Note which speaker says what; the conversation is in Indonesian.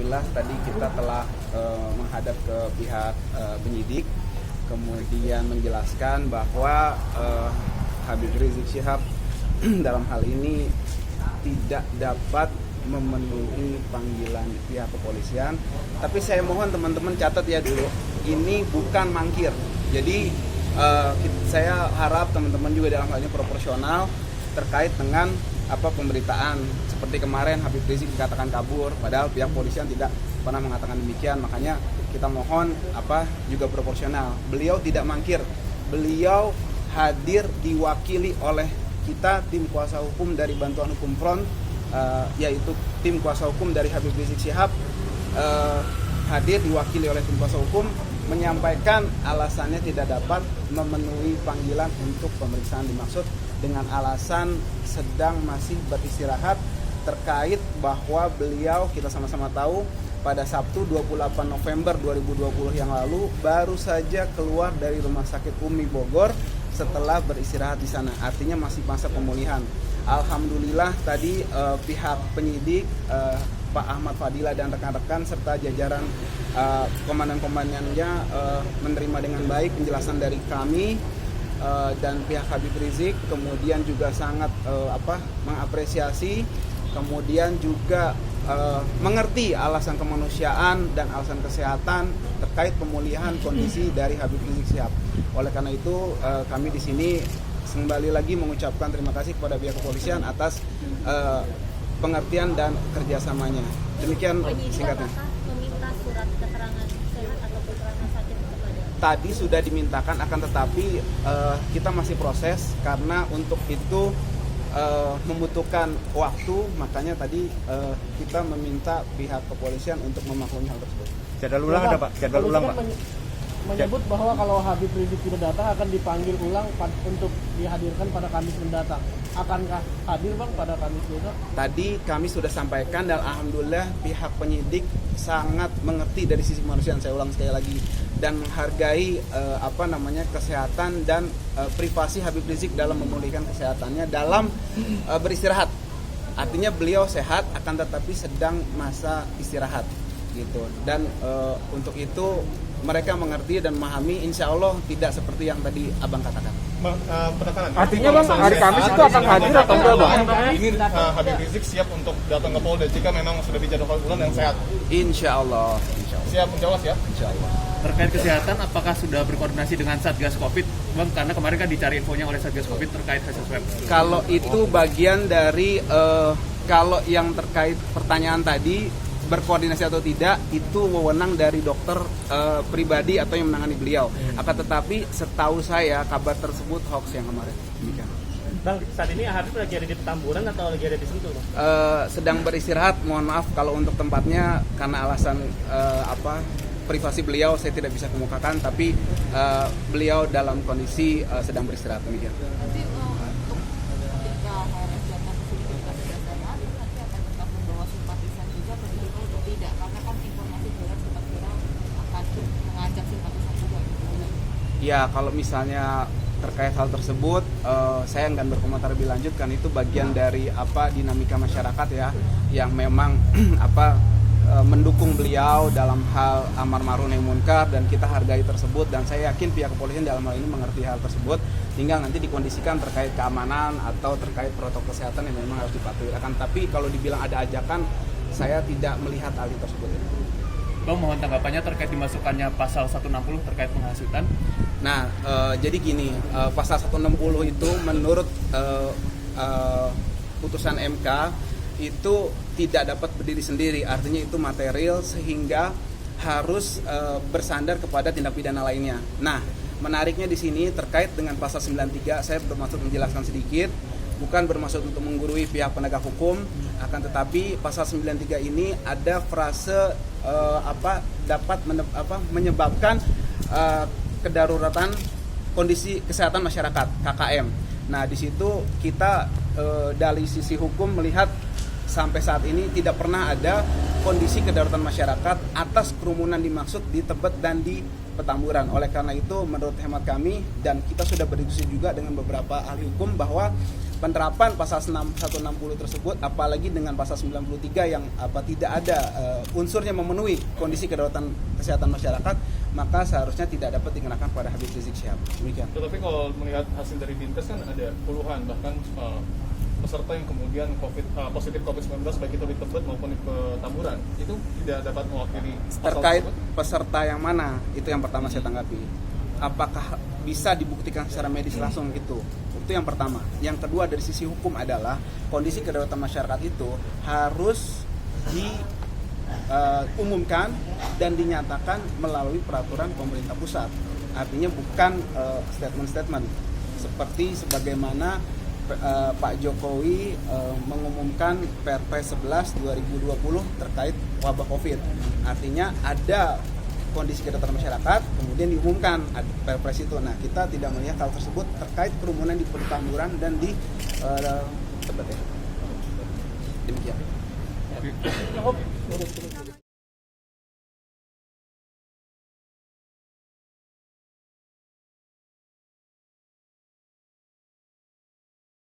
Speaker 1: alhamdulillah tadi kita telah menghadap ke pihak penyidik, kemudian menjelaskan bahwa Habib Rizik Syihab dalam hal ini tidak dapat memenuhi panggilan pihak kepolisian. Tapi saya mohon teman-teman catat ya dulu, ini bukan mangkir. Jadi saya harap teman-teman juga dalam hal ini proporsional terkait dengan pemberitaan seperti kemarin Habib Rizik dikatakan kabur, padahal pihak kepolisian tidak pernah mengatakan demikian. Makanya kita mohon juga proporsional. Beliau tidak mangkir, beliau hadir diwakili oleh kita tim kuasa hukum dari Bantuan Hukum Front, yaitu tim kuasa hukum dari Habib Rizik Syihab, hadir diwakili oleh tim kuasa hukum, menyampaikan alasannya tidak dapat memenuhi panggilan untuk pemeriksaan dimaksud dengan alasan sedang masih beristirahat terkait bahwa beliau, kita sama-sama tahu, pada Sabtu 28 November 2020 yang lalu baru saja keluar dari Rumah Sakit Umi Bogor setelah beristirahat di sana. Artinya masih masa pemulihan. Alhamdulillah tadi pihak penyidik Pak Ahmad Fadila dan rekan-rekan serta jajaran komandan-komandannya menerima dengan baik penjelasan dari kami dan pihak Habib Rizik, kemudian juga sangat mengapresiasi, kemudian juga mengerti alasan kemanusiaan dan alasan kesehatan terkait pemulihan kondisi dari Habib Rizik Syihab. Oleh karena itu kami di sini kembali lagi mengucapkan terima kasih kepada pihak kepolisian atas pengertian dan kerjasamanya. Demikian singkatnya.
Speaker 2: Meminta surat keterangan sehat atau keterangan sakit kepada?
Speaker 1: Tadi sudah dimintakan, akan tetapi kita masih proses karena untuk itu membutuhkan waktu, makanya tadi kita meminta pihak kepolisian untuk memaklumi hal tersebut.
Speaker 3: Jadwal ulang ada Pak? Jadwal ulang Pak?
Speaker 4: Menyebut bahwa kalau Habib Rizik tidak datang akan dipanggil ulang untuk dihadirkan pada Kamis mendatang. Akankah hadir Bang pada Kamis besok?
Speaker 1: Tadi kami sudah sampaikan dan alhamdulillah pihak penyidik sangat mengerti dari sisi kemanusiaan, saya ulang sekali lagi, dan menghargai kesehatan dan privasi Habib Rizik dalam memulihkan kesehatannya dalam beristirahat. Artinya beliau sehat akan tetapi sedang masa istirahat gitu. Dan untuk itu mereka mengerti dan memahami, insya Allah tidak seperti yang tadi Abang katakan.
Speaker 3: Artinya Bang, hari Kamis itu akan hadir atau enggak Bang?
Speaker 5: Ingin Habib Rizik siap untuk datang ke Polda jika memang sudah dijadwalkan ulang dan sehat.
Speaker 1: Insya Allah.
Speaker 5: Siap menjawab ya?
Speaker 1: Insya Allah.
Speaker 6: Terkait kesehatan, apakah sudah berkoordinasi dengan Satgas Covid, Bang? Karena kemarin kan dicari infonya oleh Satgas Covid terkait hasil swab.
Speaker 1: Kalau itu bagian dari kalau yang terkait pertanyaan tadi berkoordinasi atau tidak, itu wewenang dari dokter pribadi atau yang menangani beliau. Akan tetapi setahu saya kabar tersebut hoax yang kemarin. Demikian.
Speaker 4: Bang, saat ini Habib lagi ada di Petamburan atau lagi ada di Sentul?
Speaker 1: Sedang beristirahat, mohon maaf kalau untuk tempatnya karena alasan privasi beliau saya tidak bisa kemukakan, tapi beliau dalam kondisi sedang beristirahat. Demikian.
Speaker 2: Nanti untuk ketika HRS datang ke sini ketika sudah sehat, nanti akan tetap membawa simpatisan juga atau tidak? Karena kan informasi beredar sempat viral akan mengajak simpatisan juga.
Speaker 1: Ya, kalau misalnya terkait hal tersebut saya enggan berkomentar lebih lanjut, kan itu bagian dari dinamika masyarakat ya, yang memang mendukung beliau dalam hal amar ma'ruf nahi munkar, dan kita hargai tersebut, dan saya yakin pihak kepolisian dalam hal ini mengerti hal tersebut, tinggal nanti dikondisikan terkait keamanan atau terkait protokol kesehatan yang memang harus dipatuhi. Tapi kalau dibilang ada ajakan, saya tidak melihat hal tersebut.
Speaker 6: Bang, mohon tanggapannya terkait dimasukkannya pasal 160 terkait penghasutan.
Speaker 1: Nah, jadi gini, pasal 160 itu menurut putusan MK itu tidak dapat berdiri sendiri, artinya itu material sehingga harus bersandar kepada tindak pidana lainnya. Nah, menariknya di sini terkait dengan pasal 93, saya bermaksud menjelaskan sedikit, bukan bermaksud untuk menggurui pihak penegak hukum, akan tetapi pasal 93 ini ada frase dapat menyebabkan kedaruratan kondisi kesehatan masyarakat (KKM). Nah, di situ kita dari sisi hukum melihat sampai saat ini tidak pernah ada kondisi kedaruratan masyarakat atas kerumunan dimaksud di Tebet dan di Petamburan. Oleh karena itu menurut hemat kami, dan kita sudah berdiskusi juga dengan beberapa ahli hukum, bahwa penerapan pasal 160 tersebut, apalagi dengan pasal 93 yang tidak ada unsurnya memenuhi kondisi kedaulatan kesehatan masyarakat, maka seharusnya tidak dapat dikenakan pada Habib Rizik Syihab. Demikian.
Speaker 5: Tetapi kalau melihat hasil dari Dinkes kan ada puluhan bahkan peserta yang kemudian positif COVID-19 baik itu di Tebet maupun di Petamburan, itu tidak dapat mewakili pasal
Speaker 1: Terkait
Speaker 5: tersebut?
Speaker 1: peserta yang mana, itu yang pertama saya tanggapi. Apakah bisa dibuktikan secara medis langsung gitu? Itu yang pertama. Yang kedua dari sisi hukum adalah kondisi kedaulatan masyarakat itu harus diumumkan dan dinyatakan melalui peraturan pemerintah pusat. Artinya bukan statement-statement seperti sebagaimana Pak Jokowi mengumumkan Perpres 11 2020 terkait wabah Covid. Artinya ada kondisi kedaulatan masyarakat, kemudian diumumkan Perpres itu. Nah, kita tidak melihat hal tersebut terkait kerumunan di Petamburan dan di Tebet ya. Demikian.
Speaker 4: Cukup.